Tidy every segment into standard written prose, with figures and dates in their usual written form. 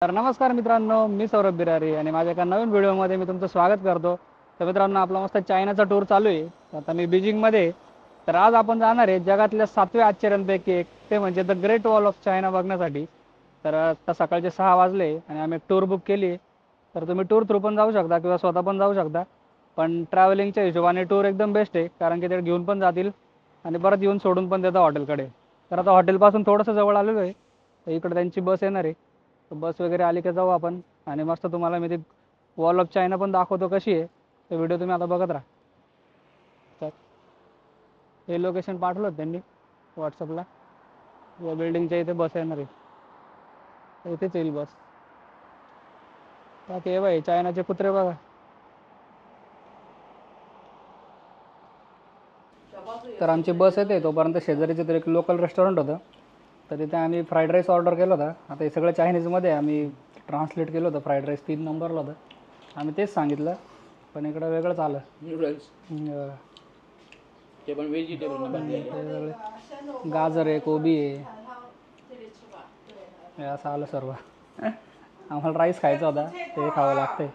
तर नमस्कार मित्रांनो, मी सौरभ बिरारी आणि माझ्या एका नवीन व्हिडिओमध्ये मी तुमचं स्वागत करतो. तर मित्रांनो, आपला मस्त चायनाचा टूर चालू आहे. आता मी बीजिंगमध्ये आहे. तर आज आपण जाणार आहे जगातल्या 7व्या आश्चर्यांपैकी एक, ते म्हणजे the great wall of China बघण्यासाठी. तर आता सकाळचे 6 वाजले आणि आम्ही एक टूर बुक केली. तर तुम्ही टूर थ्रू पण जाऊ शकता किंवा स्वतः पण जाऊ शकता. पण ट्रॅव्हलिंगच्या हिशोबाने टूर एकदम बेस्ट आहे, कारण की ते घेऊन पण जातील आणि परत येऊन सोडून पण देतात हॉटेलकडे. तर आता हॉटेलपासून थोडंसं जवळ आलेलो आहे. तर इकडे त्यांची बस येणार आहे. तर बस वगैरे आली की जाऊ आपण आणि मस्त तुम्हाला मी ती वॉल ऑफ चायना पण दाखवतो कशी आहे. तो व्हिडिओ तुम्ही आता बघत राहा. तर हे लोकेशन पाठवलं होतं त्यांनी व्हॉट्सअपला. या बिल्डिंगच्या इथे बस येणार आहे. तर इथेच येईल बस. बाकी हे बाई चायनाचे कुत्रे बघा. तर आमची बस येते तोपर्यंत शेजारीचे तर एक लोकल रेस्टॉरंट होतं. तर तिथे आम्ही फ्राईड राईस ऑर्डर केला होता. आता हे सगळं चायनीजमध्ये आम्ही ट्रान्सलेट केलं होतं. फ्राईड राईस 3 नंबरला होतं. आम्ही तेच सांगितलं, पण इकडं वेगळंच आलं. नूडल्स ते पण व्हेजिटेबल ते सगळे गाजर आहे, कोबी आहे, हे असं आलं सर्व. आम्हाला राईस खायचा होता, ते खावं लागतंय.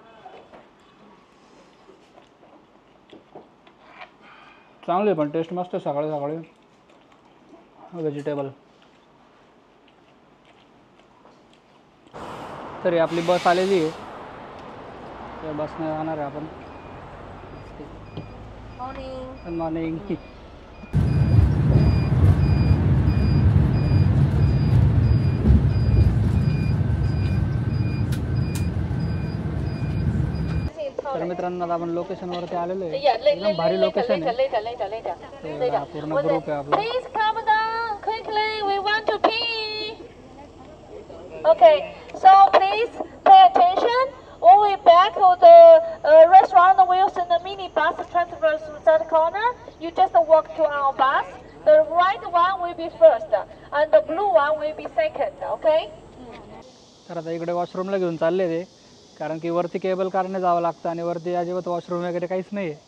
चांगली पण टेस्ट मस्त. सकाळी सकाळी व्हेजिटेबल. तरी आपली बस आलेली आहे. त्या बसने जाणार आहे आपण. Good morning. तर मित्रांनो, आता आपण लोकेशनवरती आलेलो आहे. एकदम भारी लोकेशन आहे. पूर्ण ग्रुप आहे आपला. Please come down quickly. We want to pee. Okay, so please pay attention. When we back to the restaurant, we'll send a mini bus transfer through that corner. You just walk to our bus. The right one will be first, and the blue one will be second. Okay? तर आता इकडे वॉशरूमला घेऊन चालले ते, कारण की वरती cable कारने जावं लागतं आणि वरती अजिबात वॉशरूम वगैरे काहीच नाही आहे.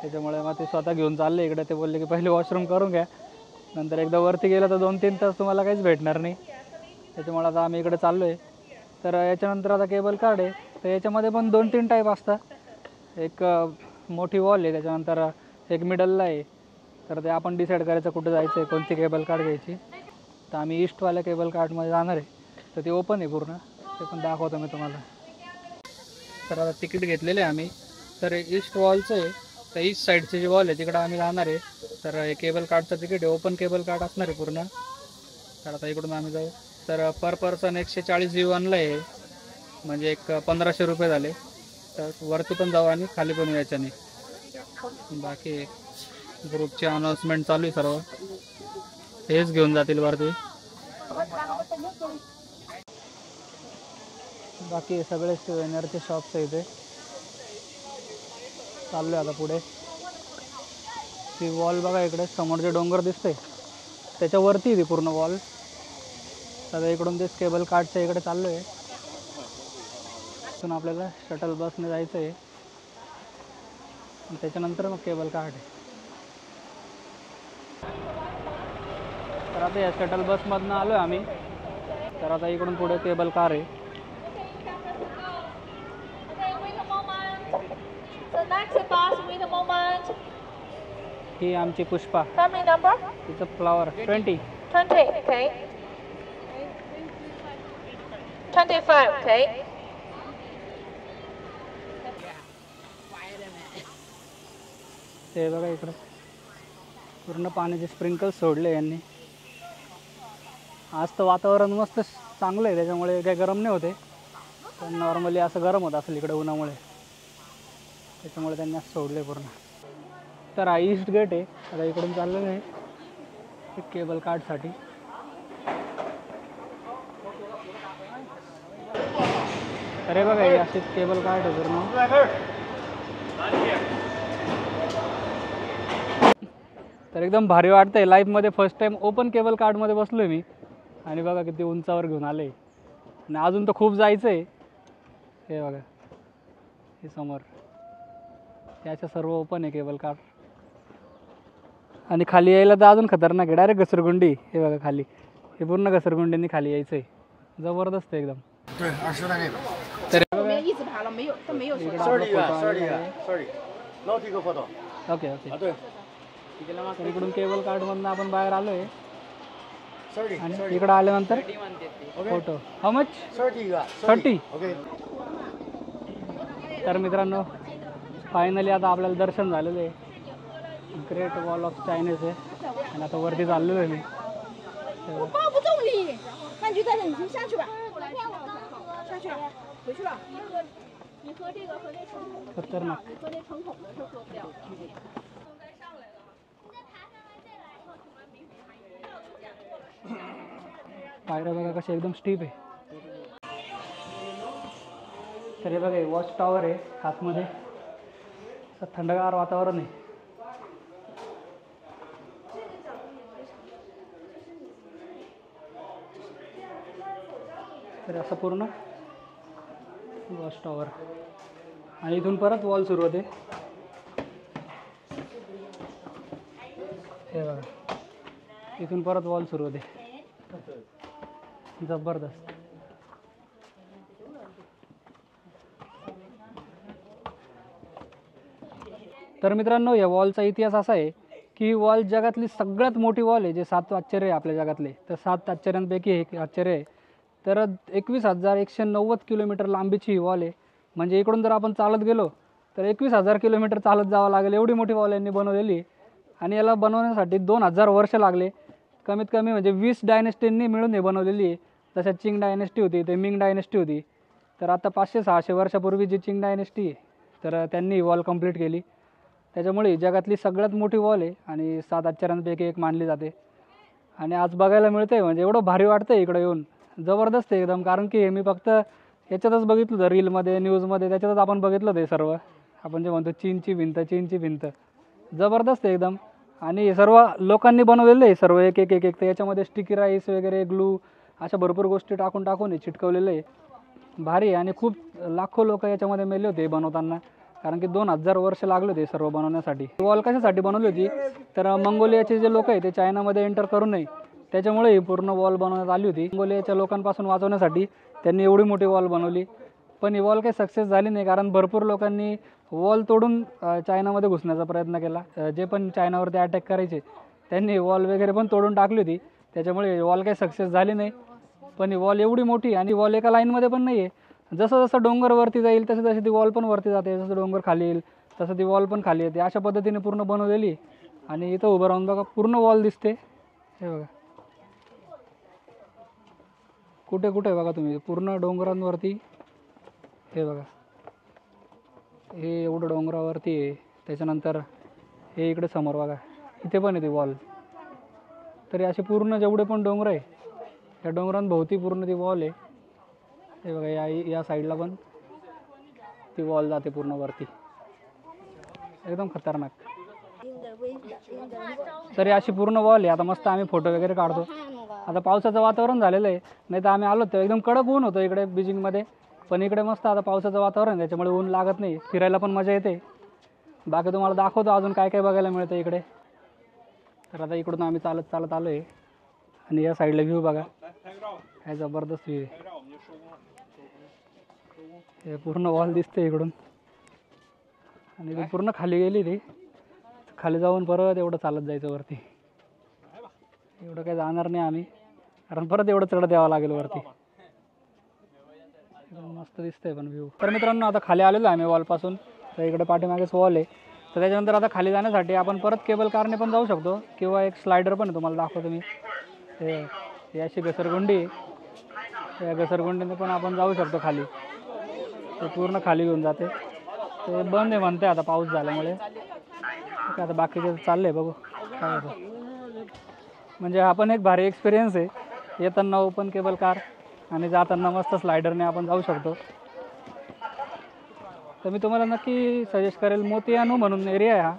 त्याच्यामुळे मग ते स्वतः घेऊन चालले इकडे. ते बोलले की पहिले वॉशरूम करून घ्या, नंतर एकदा वरती गेलं तर 2-3 तास तुम्हाला काहीच भेटणार नाही. त्याच्यामुळे आता आम्ही इकडे चाललो आहे. तर याच्यानंतर आता केबल कार्ड आहे. तर याच्यामध्ये पण 2-3 टाईप असतात. एक मोठी वॉल आहे, त्याच्यानंतर एक मिडलला आहे. तर ते आपण डिसाईड करायचं कुठं जायचं आहे, कोणती केबल कार्ड घ्यायची. तर आम्ही ईस्टवाल्या केबल कार्डमध्ये जाणार आहे. तर ते ओपन आहे पूर्ण, ते पण दाखवतो मी तुम्हाला. तर आता तिकीट घेतलेलं आहे आम्ही. तर ईस्ट वॉलचं आहे. तर ईस्ट साईडचे जे वॉल आहे तिकडं आम्ही जाणार आहे. तर हे केबल कार्डचं तिकीट आहे, ओपन केबल कार्ड असणार आहे पूर्ण. तर आता इकडून आम्ही जाऊ. तर पर पर्सन 140 युआनला आहे, म्हणजे एक 1500 रुपये झाले. तर वरती पण जाऊ आणि खाली पण याच्याने. बाकी ग्रुपची अनाऊन्समेंट चालू आहे सर्व, हेच घेऊन जातील वरती. बाकी सगळे स्वेनरचे शॉप्स आहे इथे. चाललो आहे आता पुढे. ती वॉल बघा इकडे समोर जे डोंगर दिसते त्याच्यावरती ती पूर्ण वॉल. आता इकडून ते केबल कार्डच्या इकडे चाललो आहे. इथून आपल्याला शटल बसने जायचं आहे, त्याच्यानंतर मग केबल कार्ड आहे. तर आता या शटल बसमधनं आलो आहे आम्ही. तर आता इकडून पुढे केबल कार आहे. The next bus, wait a moment. ही आमची पुष्पा. Family number? तिचं फ्लॉवर 20. 20, okay. 25, okay. ते बघा इकडं पूर्ण पाण्याचे स्प्रिंकल्स सोडले यांनी. आज तर वातावरण मस्त चांगलं आहे, त्याच्यामुळे काही गरम नाही होते. पण नॉर्मली असं गरम होत असेल इकडे उन्हामुळे, त्याच्यामुळे त्यांनी असं सोडले पूर्ण. तर हा ईस्ट गेट आहे. आता इकडून चाललेलं आहे केबल कार्डसाठी. अरे बघा हे असेच केबल कार्ड आहे पूर्ण. तर एकदम भारी वाटतंय. लाईफमध्ये फर्स्ट टाईम ओपन केबल कार्डमध्ये बसलो आहे मी. आणि बघा किती उंचावर घेऊन आले. आणि अजून तर खूप जायचं आहे. हे बघा हे समोर याच्या सर्व ओपन आहे केबल कार्ड. आणि खाली यायला तर अजून खतरनाक आहे, डायरेक्ट घसरगुंडी. हे बघा खाली, हे पूर्ण घसरगुंडींनी खाली यायचं आहे. जबरदस्त आहे एकदम. 对，20的那个。 तर 我们一直爬了，没有都没有说。 इकडं आपला photo आलेला आहे. sorry，老提个 photo。 ओके ओके 啊，对 तर इकडून केबल कार्डमधनं आपण बाहेर आलो आहे ，30 आणि इकडं आल्यानंतर फोटो हाऊ मच 30个 30 ，OK。 तर मित्रांनो फायनली आता आपल्याला दर्शन झालेलं आहे ग्रेट वॉल ऑफ चायनीज आहे आणि आता वरती चाललेलो आहे मी 我抱不动你，那你就在这，你先下去吧。下去了，回去了。你喝这个和那橙桶的， खतरनाक 你喝那橙桶的是喝不了。 पायऱ्या बघा कशा एकदम स्टीप आहे तर हे बघा वॉच टॉवर आहे आतमध्ये असं थंडगार वातावरण आहे तर असं पूर्ण वॉच टॉवर आणि इथून परत वॉल सुरू होते हे बघा इथून परत वॉल सुरू होते जबरदस्त तर मित्रांनो या वॉलचा इतिहास असा आहे की वॉल जगातली सगळ्यात मोठी वॉल आहे जे 7 आश्चर्य आहे आपल्या जगातले तर 7 आश्चर्यांपैकी एक आश्चर्य आहे तर 21,190 किलोमीटर लांबीची ही वॉल आहे म्हणजे इकडून जर आपण चालत गेलो तर 21,000 किलोमीटर चालत जावं लागेल एवढी मोठी वॉल यांनी बनवलेली आहे आणि याला बनवण्यासाठी 2000 वर्ष लागले कमीत कमी म्हणजे 20 डायनेस्टींनी मिळून हे बनवलेली आहे जसं चिंग डायनेस्टी होती ते मिंग डायनेस्टी होती तर आता 500-600 वर्षापूर्वी जी चिंग डायनेस्टी आहे तर त्यांनी ही वॉल कंप्लीट केली त्याच्यामुळे जगातली सगळ्यात मोठी वॉल आहे आणि 7 आश्चर्यांपैकी एक मानली जाते आणि आज बघायला मिळते म्हणजे एवढं भारी वाटतं इकडं येऊन जबरदस्त आहे एकदम कारण की हे मी फक्त याच्यातच बघितलं होतं रीलमध्ये न्यूजमध्ये त्याच्यातच आपण बघितलं ते सर्व आपण जे म्हणतो चीनची भिंत जबरदस्त आहे एकदम आणि हे सर्व लोकांनी बनवलेलं आहे सर्व एक एक एक एक तर याच्यामध्ये स्टिकी राईस वगैरे ग्लू अशा भरपूर गोष्टी टाकून हे चिटकवलेलं आहे भारी आहे आणि खूप लाखो लोक याच्यामध्ये मेले होते बनवताना कारण की 2000 वर्ष लागले होते सर्व बनवण्यासाठी वॉल कशासाठी बनवली होती तर मंगोलियाचे जे लोक आहे ते चायनामध्ये एंटर करू नये त्याच्यामुळे ही पूर्ण वॉल बनवण्यात आली होती मंगोलियाच्या लोकांपासून वाचवण्यासाठी त्यांनी एवढी मोठी वॉल बनवली पण ही वॉल काही सक्सेस झाली नाही कारण भरपूर लोकांनी वॉल तोडून चायनामध्ये घुसण्याचा प्रयत्न केला जे पण चायनावरती अटॅक करायचे त्यांनी वॉल वगैरे पण तोडून टाकली होती त्याच्यामुळे वॉल काही सक्सेस झाली नाही पण ही वॉल एवढी मोठी आणि वॉल एका लाईनमध्ये पण नाही आहे जसं जसं डोंगर वरती जाईल तसं तशी ती वॉल पण वरती जाते जसं डोंगर खाली येईल तसं ती वॉल पण खाली येते अशा पद्धतीने पूर्ण बनवलेली आणि इथं उभं राहून बघा पूर्ण वॉल दिसते हे बघा कुठे कुठे बघा तुम्ही पूर्ण डोंगरांवरती हे बघा हे एवढं डोंगरावरती आहे त्याच्यानंतर हे इकडे समोर बघा इथे पण आहे ती वॉल तरी असे पूर्ण जेवढे पण डोंगर आहे या डोंगरांभोवती पूर्ण ती वॉल आहे हे बघा या साईडला पण ती वॉल जाते पूर्ण वरती एकदम खतरनाक तरी अशी पूर्ण वॉल आहे आता मस्त आम्ही फोटो वगैरे काढतो आता पावसाचं वातावरण झालेलं आहे नाही तर आम्ही आलो तर एकदम कडक ऊन होतं इकडे बीजिंगमध्ये पण इकडे मस्त आता पावसाचं वातावरण त्याच्यामुळे ऊन लागत नाही फिरायला पण मजा येते बाकी तुम्हाला दाखवतो अजून काय काय बघायला मिळतं इकडे तर आता इकडून आम्ही चालत आलो आहे आणि या साईडला व्ह्यू बघा काय जबरदस्त व्ह्यू आहे हे पूर्ण वॉल दिसते इकडून आणि ती पूर्ण खाली गेली ती खाली जाऊन परत एवढं चालत जायचं वरती एवढं काही जाणार नाही आम्ही कारण परत एवढं चढत यावं लागेल वरती मस्त दिसतंय पण व्ह्यू तर मित्रांनो आता खाली आलेलो आहे आम्ही वॉलपासून तर इकडे पाठीमागेच वॉल आहे तर त्याच्यानंतर आता खाली जाण्यासाठी आपण परत केबल कारने पण जाऊ शकतो किंवा एक स्लायडर पण आहे तुम्हाला दाखवतो मी हे अशी घसरगुंडी आहे या घसरगुंडीने पण आपण जाऊ शकतो खाली ते पूर्ण खाली घेऊन जाते ते बंद आहे म्हणते आता पाऊस झाल्यामुळे आता बाकीचे चालले बघू काय होतं म्हणजे हा पण एक भारी एक्सपिरियन्स आहे येताना ओपन केबल कार आणि जाताना मस्त स्लायडरने आपण जाऊ शकतो तर मी तुम्हाला नक्की सजेस्ट करेल मोतियानू म्हणून एरिया आहे हा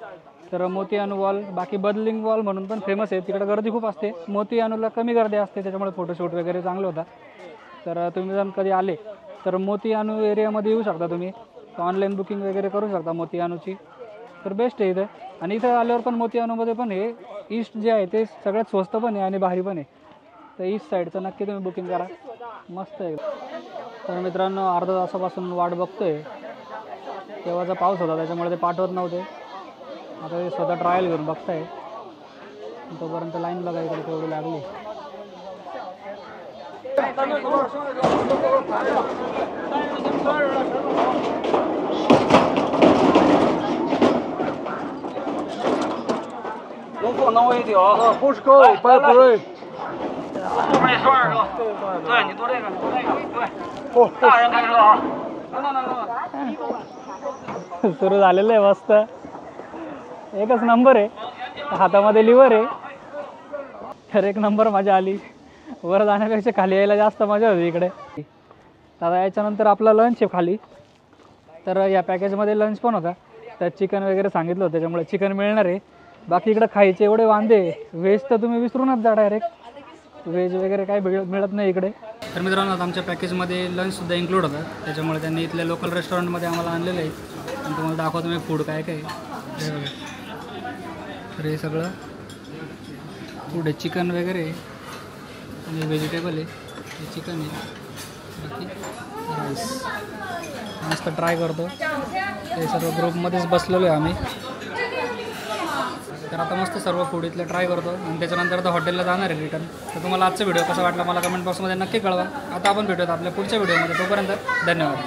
तर मोतियानू वॉल बाकी बदलिंग वॉल म्हणून पण फेमस आहे तिकडे गर्दी खूप असते मोतियानूला कमी गर्दी असते त्याच्यामुळे फोटोशूट वगैरे चांगलं होता तर तुम्ही जर कधी आले तर मोतियानू एरियामध्ये येऊ शकता तुम्ही ऑनलाईन बुकिंग वगैरे करू शकता मोतियानूची तर बेस्ट आहे इथं आणि इथं आल्यावर पण मोतियानूमध्ये पण हे ईस्ट जे आहे ते सगळ्यात स्वस्त पण आहे आणि भारी पण आहे तर ईस्ट साईडचं नक्की तुम्ही बुकिंग करा मस्त आहे तर मित्रांनो अर्धा तासापासून वाट बघतोय, तेव्हाचा पाऊस होता त्याच्यामुळे ते पाठवत नव्हते. आता ते स्वतः ट्रायल घेऊन बघताय. तोपर्यंत लाईन बघा इकडे तेवढी लागली.不是狗，白不瑞。后面那双是吧？对，你坐这个，对，大人开车啊。सुरू झालेलं आहे मस्त. एकच नंबर आहे. हातामध्ये लिव्हर आहे. तर एक नंबर मजा आली. वर जाण्यापेक्षा खाली यायला जास्त मजा होती इकडे. दादा याच्यानंतर आपला लंच आहे खाली. तर या पॅकेजमध्ये लंच पण होता. तर चिकन वगैरे सांगितलं होतं त्याच्यामुळे चिकन मिळणार आहे. बाकी इकडे खायचे एवढे वांदे. व्हेज तर तुम्ही विसरूनच जा डायरेक्ट. व्हेज वगैरे काही मिळत नाही इकडे. तर मित्रांनो आता आमच्या पॅकेजमध्ये लंचसुद्धा इन्क्लूड होतं. त्याच्यामुळे त्यांनी इथल्या लोकल रेस्टॉरंटमध्ये आम्हाला आणलेलं आहे. आणि तुम्हाला दाखवतो मी फूड काय काय. तर हे सगळं फूड आहे. चिकन वगैरे आणि व्हेजिटेबल आहे. हे चिकन आहे. बाकी राईस मस्त ट्राय करतो. ते सर्व ग्रुपमध्येच बसलेलो आहे आम्ही. तर आता मस्त सर्व फूड इथलं ट्राय करतो आणि त्याच्यानंतर आता हॉटेलला जाणार आहे रिटर्न. तर तुम्हाला आजचा व्हिडिओ कसा वाटला मला कमेंट बॉक्समध्ये नक्की कळवा. आता आपण भेटूयात आपल्या पुढच्या व्हिडिओमध्ये. तोपर्यंत धन्यवाद.